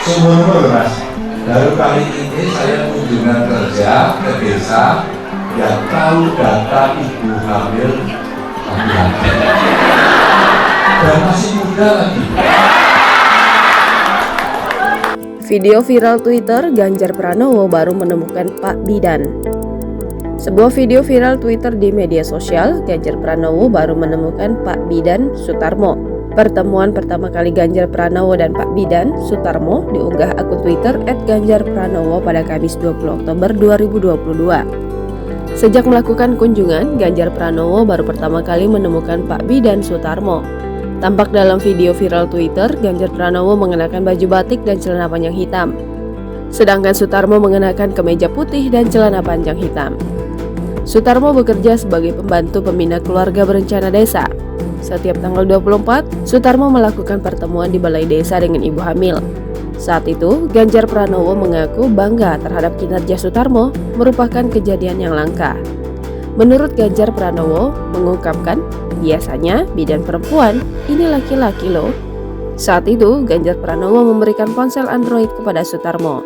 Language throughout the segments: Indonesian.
Seumur-umur Mas, baru kali ini saya kunjungan kerja ke desa yang tahu data ibu hamil laki-laki dan masih muda lagi. Video viral Twitter, Ganjar Pranowo baru menemukan Pak Bidan. Sebuah video viral Twitter di media sosial, Ganjar Pranowo baru menemukan Pak Bidan Sutarmo. Pertemuan pertama kali Ganjar Pranowo dan Pak Bidan Sutarmo diunggah akun Twitter @ganjarpranowo pada Kamis 20 Oktober 2022. Sejak melakukan kunjungan, Ganjar Pranowo baru pertama kali menemukan Pak Bidan Sutarmo. Tampak dalam video viral Twitter, Ganjar Pranowo mengenakan baju batik dan celana panjang hitam. Sedangkan Sutarmo mengenakan kemeja putih dan celana panjang hitam. Sutarmo bekerja sebagai pembantu pembina keluarga berencana desa. Setiap tanggal 24, Sutarmo melakukan pertemuan di balai desa dengan ibu hamil. Saat itu, Ganjar Pranowo mengaku bangga terhadap kinerja Sutarmo merupakan kejadian yang langka. Menurut Ganjar Pranowo mengungkapkan, biasanya bidan perempuan, ini laki-laki loh. Saat itu, Ganjar Pranowo memberikan ponsel Android kepada Sutarmo.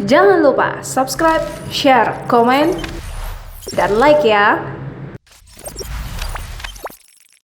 Jangan lupa subscribe, share, komen, dan like ya.